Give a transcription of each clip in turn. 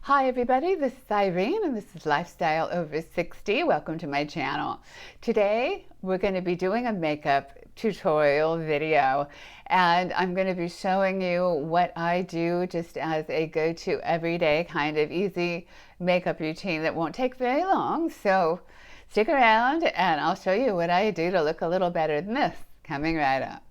Hi everybody, this is Irene and this is Lifestyle Over 60. Welcome to my channel. Today we're going to be doing a makeup tutorial video and I'm going to be showing you what I do just as a go-to everyday kind of easy makeup routine that won't take very long. So stick around and I'll show you what I do to look a little better than this coming right up.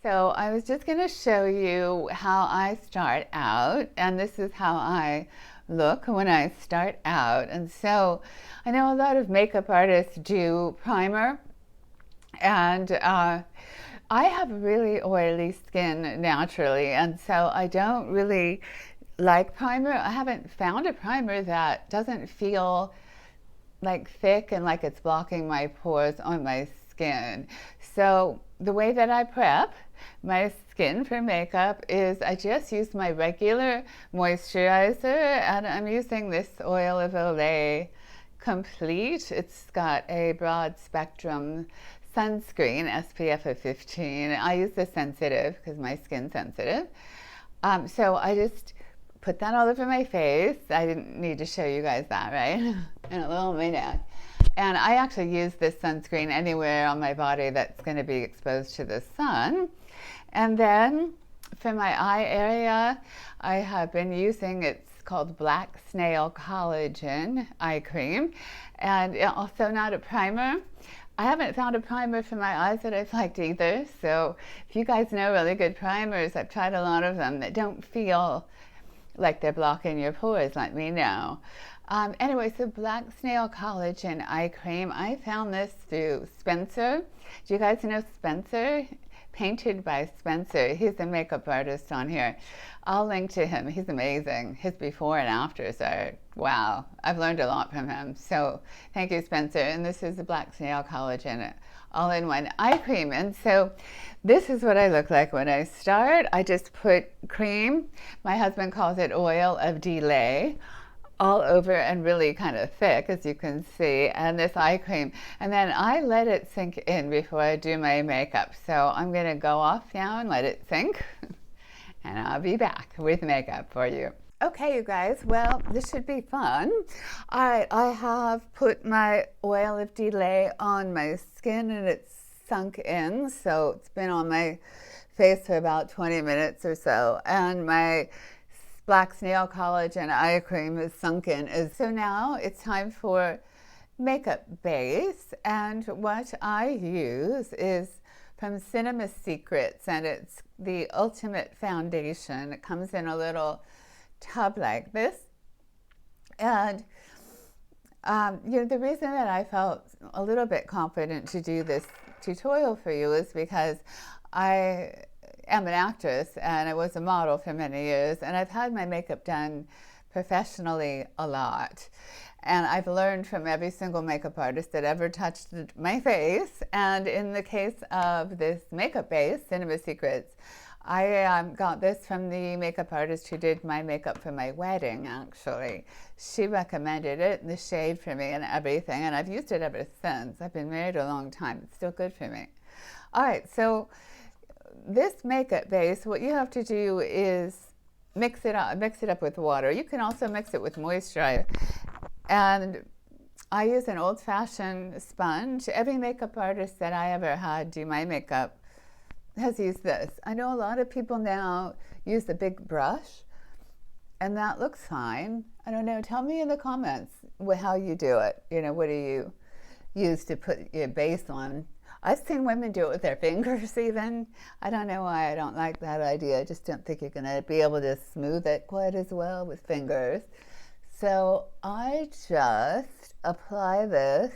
So I was just going to show you how I start out, and this is how I look when I start out. And so I know a lot of makeup artists do primer, and I have really oily skin naturally, and so I don't really like primer. I haven't found a primer that doesn't feel like thick and like it's blocking my pores on my skin. So the way that I prep my skin for makeup is I just use my regular moisturizer, and I'm using this Oil of Olay Complete. It's got a broad spectrum sunscreen, SPF of 15. I use the sensitive because my skin's sensitive. So I just put that all over my face. I didn't need to show you guys that, right? And a little on my neck. And I actually use this sunscreen anywhere on my body that's going to be exposed to the sun. And then for my eye area, I have been using, it's called Black Snail Collagen eye cream, and also not a primer. I haven't found a primer for my eyes that I've liked either. So if you guys know really good primers, I've tried a lot of them that don't feel like they're blocking your pores, let me know. Anyway, so Black Snail Collagen eye cream, I found this through Spencer. Do you guys know Spencer? Painted by Spencer. He's a makeup artist on here. I'll link to him. He's amazing. His before and afters are, wow. I've learned a lot from him. So thank you, Spencer. And this is the Black Snail Collagen all-in-one eye cream. And so this is what I look like when I start. I just put cream. My husband calls it oil of delay, all over and really kind of thick, as you can see, and this eye cream. And then I let it sink in before I do my makeup. So I'm going to go off now and let it sink, and I'll be back with makeup for you. Okay, you guys, well, this should be fun. I have put my oil of delay on my skin, and it's sunk in, so it's been on my face for about 20 minutes or so, and my Black Snail Collagen eye cream is sunk in. So now it's time for makeup base, and what I use is from Cinema Secrets, and it's the Ultimate Foundation. It comes in a little tub like this, and the reason that I felt a little bit confident to do this tutorial for you is because I am an actress and I was a model for many years, and I've had my makeup done professionally a lot, and I've learned from every single makeup artist that ever touched my face. And in the case of this makeup base, Cinema Secrets, I got this from the makeup artist who did my makeup for my wedding, actually. She recommended it, the shade for me and everything, and I've used it ever since. I've been married a long time. It's still good for me. All right, so this makeup base, what you have to do is mix it up with water. You can also mix it with moisturizer. And I use an old-fashioned sponge. Every makeup artist that I ever had do my makeup has used this. I know a lot of people now use a big brush, and that looks fine. I don't know. Tell me in the comments how you do it. What do you use to put your base on? I've seen women do it with their fingers even. I don't know why I don't like that idea. I just don't think you're going to be able to smooth it quite as well with fingers. So I just apply this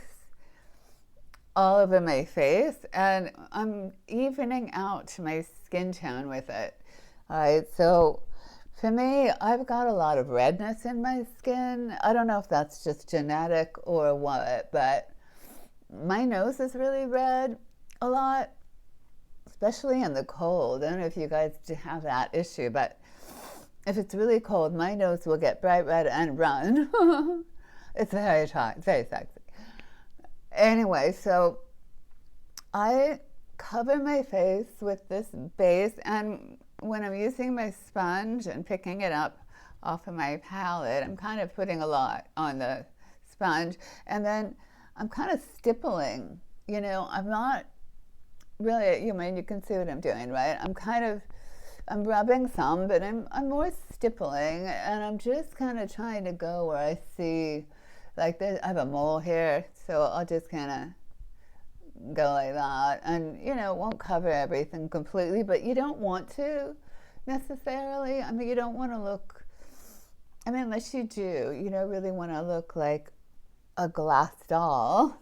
all over my face, and I'm evening out my skin tone with it. All right, so for me, I've got a lot of redness in my skin. I don't know if that's just genetic or what, but my nose is really red a lot, especially in the cold. I don't know if you guys have that issue, but if it's really cold, my nose will get bright red and run. It's very hot, very sexy. Anyway, so I cover my face with this base, and when I'm using my sponge and picking it up off of my palette, I'm kind of putting a lot on the sponge, and then I'm kind of stippling. You know, I'm not really, you mean, you can see what I'm doing, right? I'm rubbing some, but I'm more stippling, and I'm just kind of trying to go where I see, like I have a mole here, so I'll just kind of go like that, and you know, it won't cover everything completely, but you don't want to necessarily. I mean, you don't want to look, I mean, unless you do, you don't really want to look like a glass doll.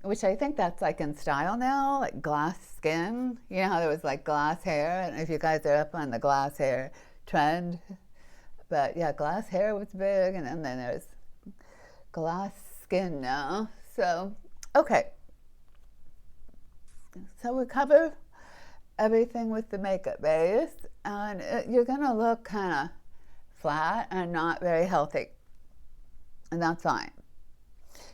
Which I think that's like in style now, like glass skin. You know how there was like glass hair, and if you guys are up on the glass hair trend, but yeah, glass hair was big, and then there's glass skin now. So okay, so we cover everything with the makeup base, and you're gonna look kind of flat and not very healthy, and that's fine.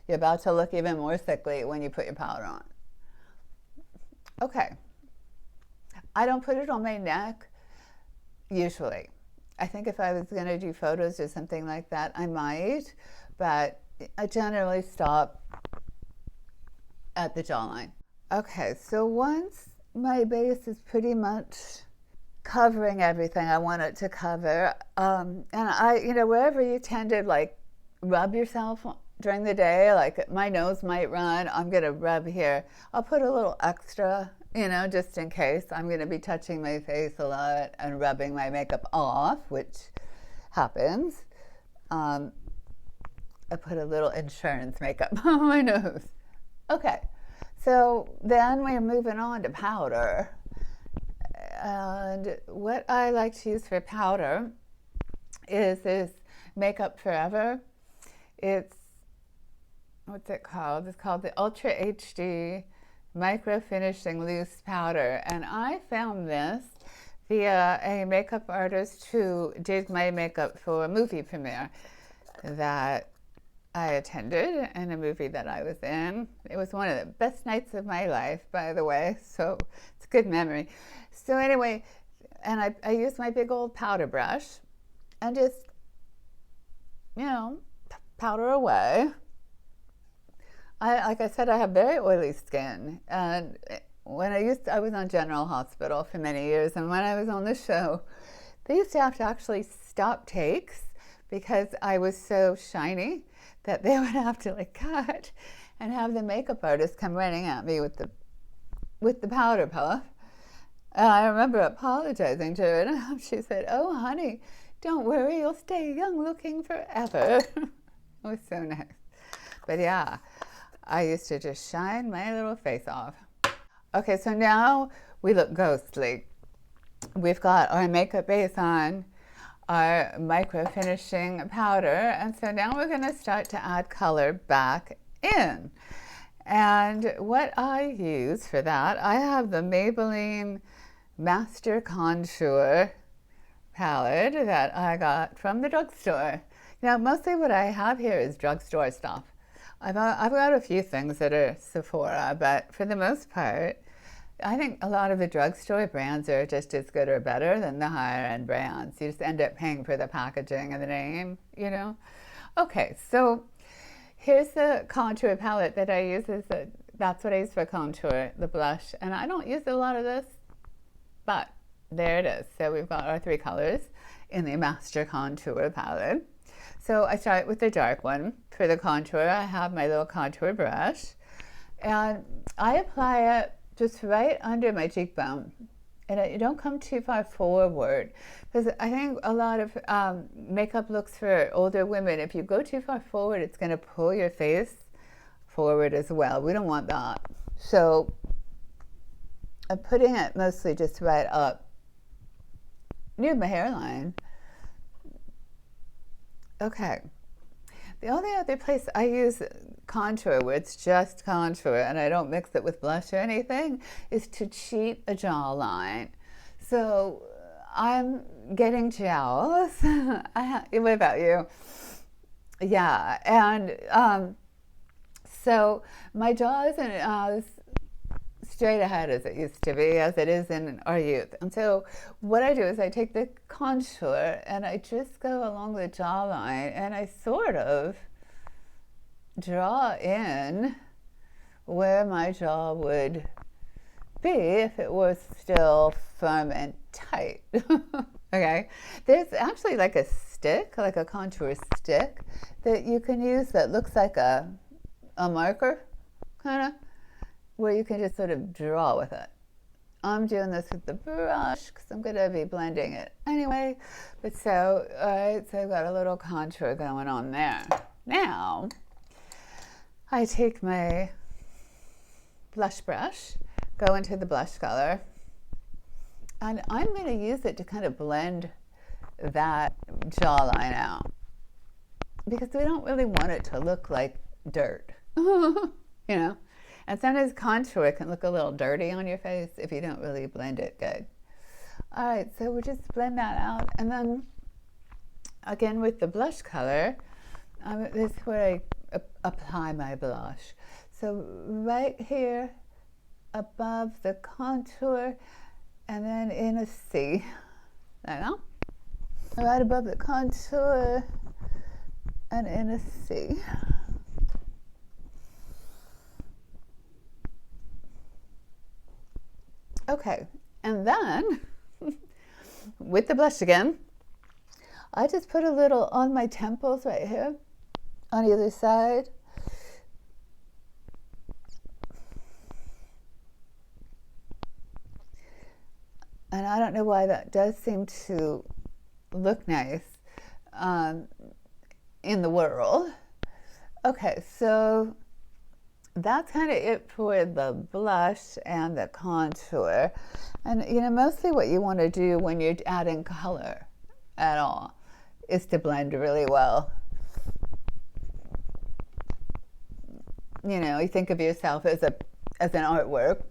You're about to look even more sickly when you put your powder on. Okay, I don't put it on my neck usually. I think if I was gonna do photos or something like that, I might, but I generally stop at the jawline. Okay, so once my base is pretty much covering everything I want it to cover, and you know, wherever you tend to like rub yourself during the day, like my nose might run, I'm gonna rub here. I'll put a little extra, you know, just in case. I'm gonna be touching my face a lot and rubbing my makeup off, which happens. I put a little insurance makeup on my nose. Okay, so then we're moving on to powder. And what I like to use for powder is this Makeup Forever. It's, what's it called? It's called the Ultra HD Micro Finishing Loose Powder. And I found this via a makeup artist who did my makeup for a movie premiere that I attended, in a movie that I was in. It was one of the best nights of my life, by the way, so it's a good memory. So anyway, and I used my big old powder brush and just, you know, powder away. Like I said, I have very oily skin, and when I was on General Hospital for many years, and when I was on the show, they used to have to actually stop takes because I was so shiny that they would have to like cut and have the makeup artist come running at me with the powder puff. And I remember apologizing to her, and she said, "Oh, honey, don't worry, you'll stay young looking forever." It was so nice. But yeah, I used to just shine my little face off. Okay, so now we look ghostly. We've got our makeup base on, our micro finishing powder, and so now we're going to start to add color back in. And what I use for that, I have the Maybelline Master Contour palette that I got from the drugstore. Now, mostly what I have here is drugstore stuff. I've got a few things that are Sephora, but for the most part, I think a lot of the drugstore brands are just as good or better than the higher end brands. You just end up paying for the packaging and the name, you know? Okay, so here's the contour palette that I use. That's what I use for contour, the blush. And I don't use a lot of this, but there it is. So we've got our three colors in the Master Contour palette. So I start with the dark one. For the contour, I have my little contour brush, and I apply it just right under my cheekbone. And you don't come too far forward, because I think a lot of makeup looks for older women, if you go too far forward, it's going to pull your face forward as well. We don't want that. So I'm putting it mostly just right up near my hairline. Okay. The only other place I use contour, where it's just contour and I don't mix it with blush or anything, is to cheat a jawline. So I'm getting jealous. What about you? Yeah, and so my jaw isn't as straight ahead as it used to be, as it is in our youth. And so what I do is I take the contour and I just go along the jawline and I sort of draw in where my jaw would be if it was still firm and tight. Okay, there's actually like a stick, like a contour stick that you can use that looks like a marker, kind of, where you can just sort of draw with it. I'm doing this with the brush because I'm going to be blending it anyway. But so, all right, so I've got a little contour going on there. Now, I take my blush brush, go into the blush color, and I'm going to use it to kind of blend that jawline out because we don't really want it to look like dirt, you know? And sometimes contour can look a little dirty on your face if you don't really blend it good. All right, so we'll just blend that out. And then, again, with the blush color, this is where I apply my blush. So right here above the contour, and then in a C. There you go. Right above the contour, and in a C. Okay, and then with the blush again, I just put a little on my temples right here, on either side. And I don't know why that does seem to look nice in the world. Okay, so that's kind of it for the blush and the contour. And you know, mostly what you want to do when you're adding color at all is to blend really well. You know, you think of yourself as an artwork.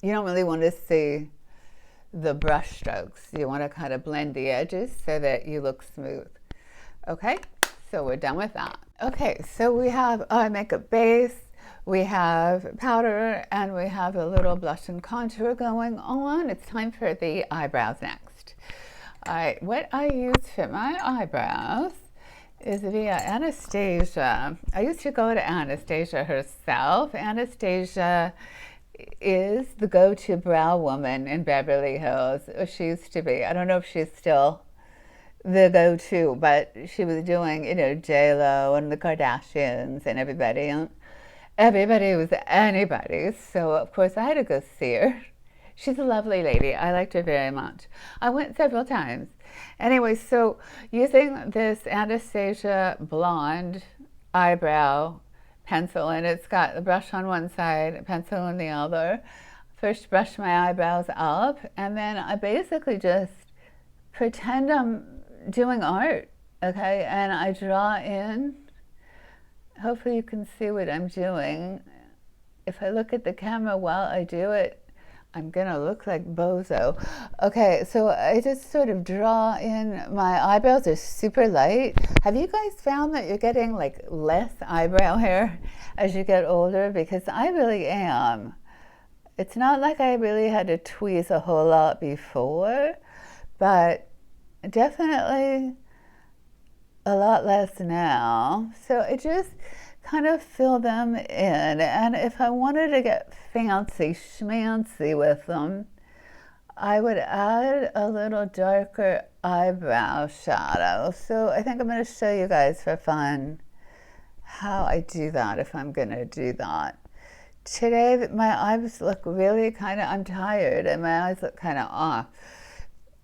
You don't really want to see the brush strokes. You want to kind of blend the edges so that you look smooth. Okay, so we're done with that. Okay, so we have our makeup base, we have powder, and we have a little blush and contour going on. It's time for the eyebrows next. All right, what I use for my eyebrows is via Anastasia. I used to go to Anastasia herself. Anastasia is the go-to brow woman in Beverly Hills. Or she used to be. I don't know if she's still the go-to, but she was doing, you know, J-Lo and the Kardashians and everybody. And everybody was anybody. So, of course, I had to go see her. She's a lovely lady. I liked her very much. I went several times. Anyway, so using this Anastasia blonde eyebrow pencil, and it's got the brush on one side, a pencil on the other. First brush my eyebrows up, and then I basically just pretend I'm doing art, okay? And I draw in. Hopefully you can see what I'm doing. If I look at the camera while I do it, I'm gonna look like bozo. Okay, so I just sort of draw in. My eyebrows are super light. Have you guys found that you're getting like less eyebrow hair as you get older? Because I really am. It's not like I really had to tweeze a whole lot before, but definitely a lot less now. So I just kind of fill them in, and if I wanted to get fancy schmancy with them, I would add a little darker eyebrow shadow. So I think I'm going to show you guys for fun how I do that, if I'm going to do that. Today my eyes look really kind of, I'm tired and my eyes look kind of off.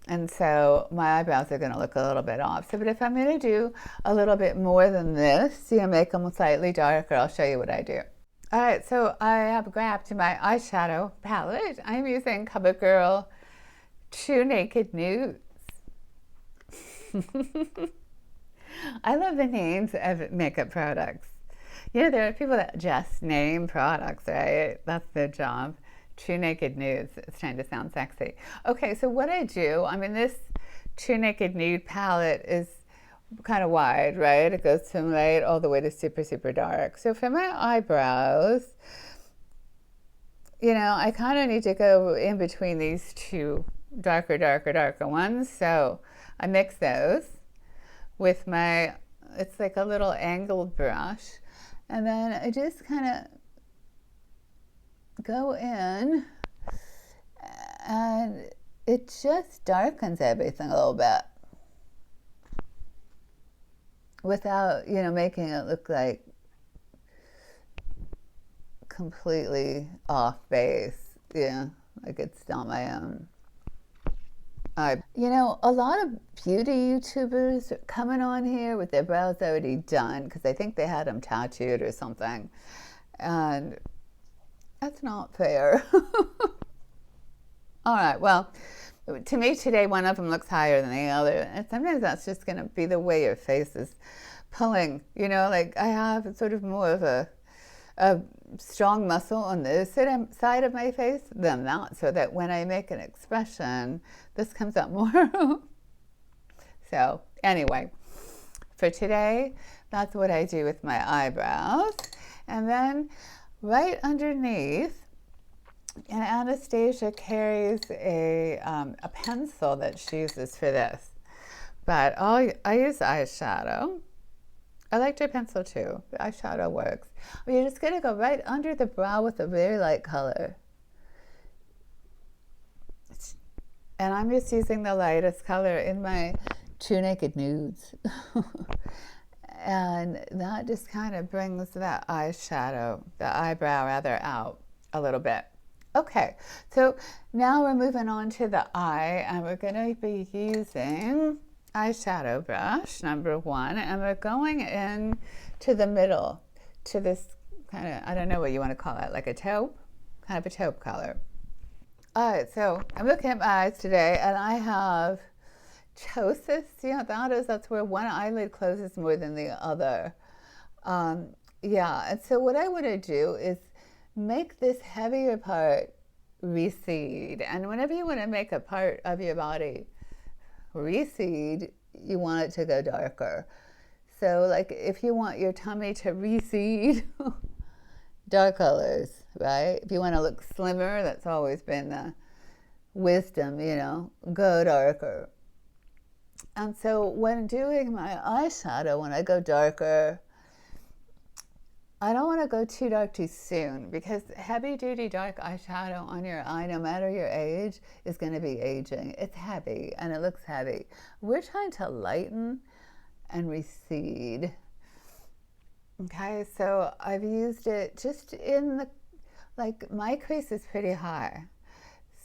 And so my eyebrows are going to look a little bit off. So, but if I'm going to do a little bit more than this, you know, make them slightly darker, I'll show you what I do. All right, so I have grabbed my eyeshadow palette. I'm using CoverGirl True Naked Nudes. I love the names of makeup products. You know, there are people that just name products, right? That's their job. True Naked Nudes. It's trying to sound sexy. Okay, so what I do, I mean, this True Naked Nude palette is kind of wide, right? It goes from light all the way to super, super dark. So for my eyebrows, you know, I kind of need to go in between these two darker, darker, darker ones. So I mix those with my, it's like a little angled brush. And then I just kind of go in and it just darkens everything a little bit without, you know, making it look like completely off base. Yeah, like it's not my own. You know, a lot of beauty YouTubers are coming on here with their brows already done because they think they had them tattooed or something. And that's not fair. All right, well, to me today, one of them looks higher than the other. And sometimes that's just going to be the way your face is pulling. You know, like I have sort of more of a strong muscle on this side of my face than that, so that when I make an expression, this comes up more. So anyway, for today, that's what I do with my eyebrows. And then right underneath, and Anastasia carries a pencil that she uses for this, but I use eyeshadow. I liked her pencil too. The eyeshadow works. You're just going to go right under the brow with a very light color. And I'm just using the lightest color in my True Naked Nudes. And that just kind of brings that eyeshadow, the eyebrow rather, out a little bit. Okay, so now we're moving on to the eye, and we're going to be using eyeshadow brush number 1, and we're going in to the middle, to this kind of, I don't know what you want to call it, like a taupe, kind of a taupe color. All right, so I'm looking at my eyes today, and I have ptosis. You know what that is? That's where one eyelid closes more than the other. Yeah, and so what I want to do is make this heavier part recede. And whenever you want to make a part of your body recede, you want it to go darker. So like if you want your tummy to recede, dark colors, right? If you want to look slimmer, that's always been the wisdom, you know, go darker. And so when doing my eyeshadow, when I go darker, I don't want to go too dark too soon, because heavy duty dark eyeshadow on your eye, no matter your age, is going to be aging. It's heavy and it looks heavy. We're trying to lighten and recede. Okay, so I've used it just in the, like my crease is pretty high.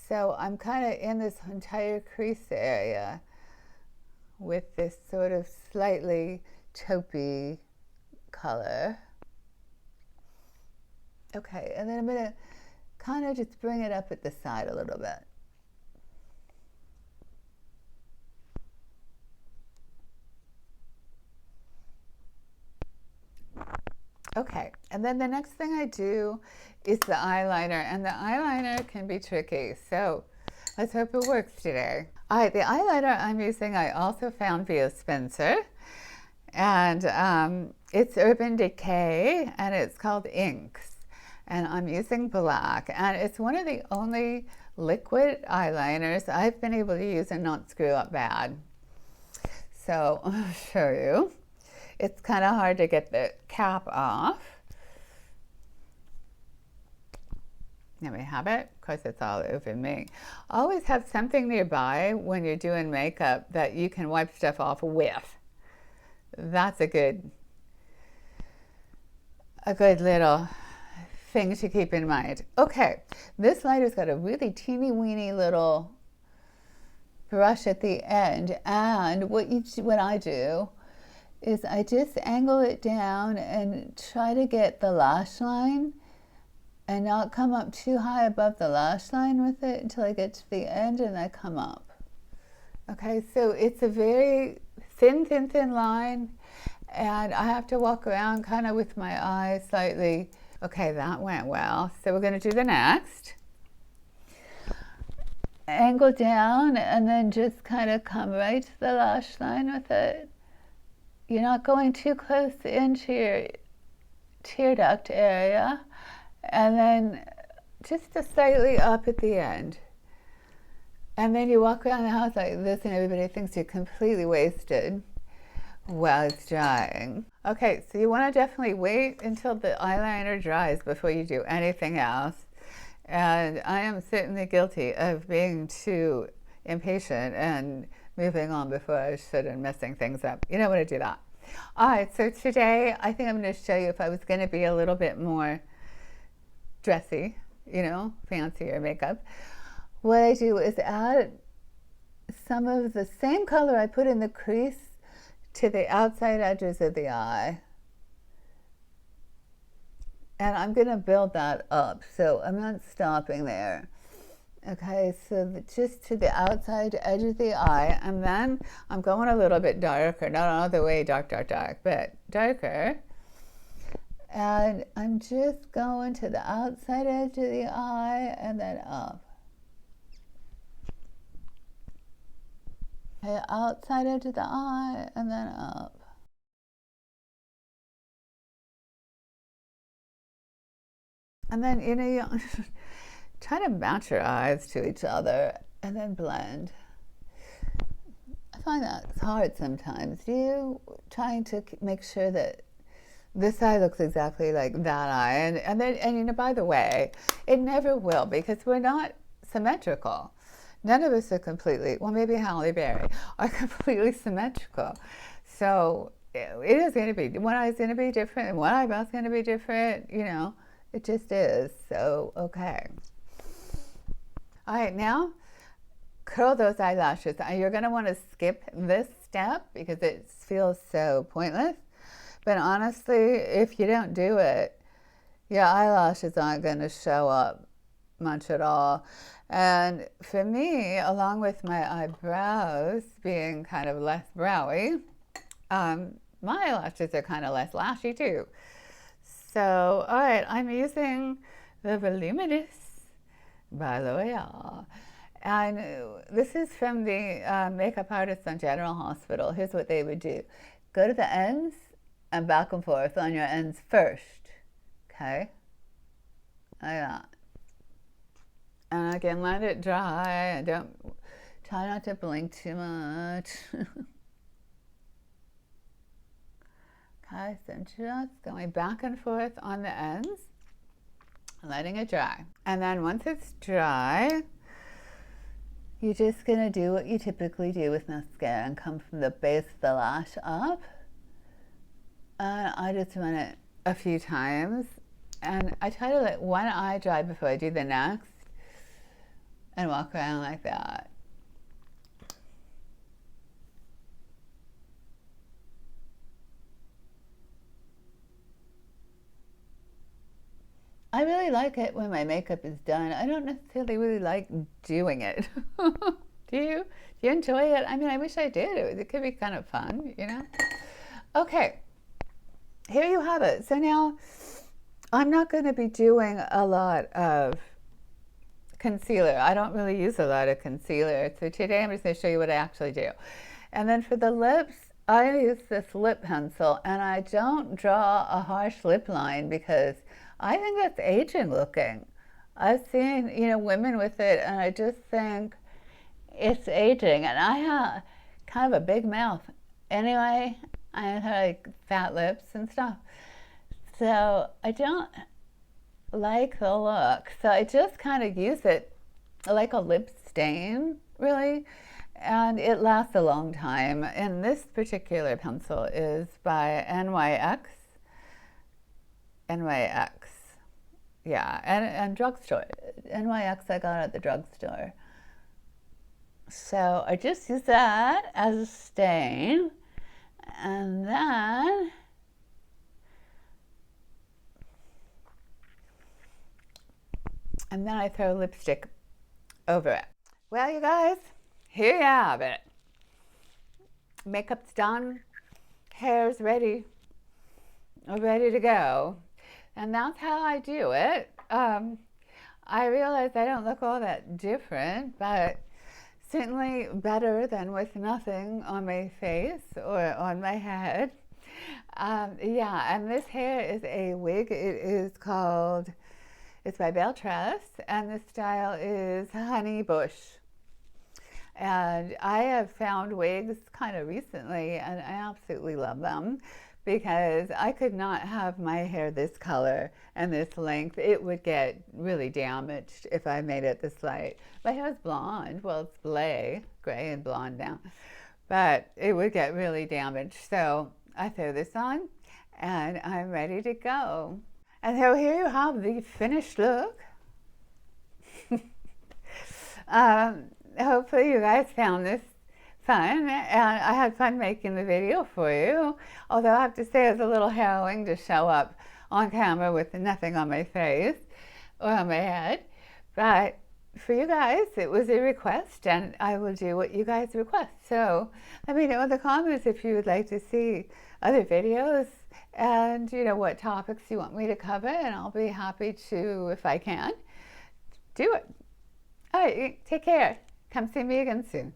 So I'm kind of in this entire crease area with this sort of slightly taupey color. Okay, and then I'm going to kind of just bring it up at the side a little bit. Okay, and then the next thing I do is the eyeliner, and the eyeliner can be tricky, so let's hope it works today. All right, the eyeliner I'm using I also found via Spencer, and it's Urban Decay, and it's called Inks. And I'm using black, and it's one of the only liquid eyeliners I've been able to use and not screw up bad. So I'll show you. It's kind of hard to get the cap off. There we have it. Of course, it's all over me. Always have something nearby when you're doing makeup that you can wipe stuff off with. That's a good little thing to keep in mind. Okay, this lighter's got a really teeny weeny little brush at the end, and what I do is I just angle it down and try to get the lash line and not come up too high above the lash line with it until I get to the end, and I come up. Okay, so it's a very thin line, and I have to walk around kind of with my eyes slightly. Okay, that went well. So we're going to do the next. Angle down and then just kind of come right to the lash line with it. You're not going too close into your tear duct area. And then just a slightly up at the end. And then you walk around the house like this and everybody thinks you're completely wasted while it's drying. Okay, so you want to definitely wait until the eyeliner dries before you do anything else. And I am certainly guilty of being too impatient and moving on before I should and messing things up. You don't want to do that. All right, so today I think I'm going to show you if I was going to be a little bit more dressy, you know, fancier makeup. What I do is add some of the same color I put in the crease to the outside edges of the eye. And I'm going to build that up, so I'm not stopping there. Okay, so just to the outside edge of the eye, and then I'm going a little bit darker, not all the way dark, but darker. And I'm just going to the outside edge of the eye and then up. Okay, outside edge of the eye and then up. And then, you know, you try to match your eyes to each other and then blend. I find that it's hard sometimes. You trying to make sure that this eye looks exactly like that eye. And then, and you know, by the way, it never will because we're not symmetrical. None of us are completely, well, maybe Halle Berry, are completely symmetrical. So it is going to be, one eye is going to be different and one eyebrow is going to be different, you know. It just is. So, okay. All right, now curl those eyelashes. You're going to want to skip this step because it feels so pointless. But honestly, if you don't do it, your eyelashes aren't going to show up much at all. And for me, along with my eyebrows being kind of less browy, my eyelashes are kind of less lashy too. So, all right, I'm using the Voluminous by L'Oreal. And this is from the makeup artists on General Hospital. Here's what they would do. Go to the ends and back and forth on your ends first. Okay? Like that. And again, let it dry. Try not to blink too much. Okay, so I'm just going back and forth on the ends, letting it dry. And then once it's dry, you're just going to do what you typically do with mascara and come from the base of the lash up. And I just run it a few times. And I try to let one eye dry before I do the next and walk around like that. I really like it when my makeup is done. I don't necessarily really like doing it. Do you? Do you enjoy it? I mean, I wish I did. It could be kind of fun, you know? Okay, here you have it. So now, I'm not going to be doing a lot of concealer. I don't really use a lot of concealer. So today I'm just going to show you what I actually do. And then for the lips, I use this lip pencil, and I don't draw a harsh lip line because I think that's aging looking. I've seen, you know, women with it, and I just think it's aging. And I have kind of a big mouth. Anyway, I have like fat lips and stuff. So I don't like the look. So I just kind of use it like a lip stain, really. And it lasts a long time. And this particular pencil is by NYX. Yeah, and drugstore. NYX I got at the drugstore. So I just use that as a stain. And then I throw lipstick over it. Well, you guys, here you have it. Makeup's done. Hair's ready. Ready to go. And that's how I do it. I realize I don't look all that different, but certainly better than with nothing on my face or on my head. Yeah, and this hair is a wig. It's by Beltress, and the style is Honey Bush. And I have found wigs kind of recently, and I absolutely love them because I could not have my hair this color and this length. It would get really damaged if I made it this light. My hair is blonde. Well, it's gray and blonde now, but it would get really damaged. So I throw this on and I'm ready to go. And so here you have the finished look. Hopefully you guys found this fun, and I had fun making the video for you. Although I have to say it's a little harrowing to show up on camera with nothing on my face or on my head. But for you guys, it was a request, and I will do what you guys request. So let me know in the comments if you would like to see other videos and what topics you want me to cover, and I'll be happy to, if I can, do it. All right, take care. Come see me again soon.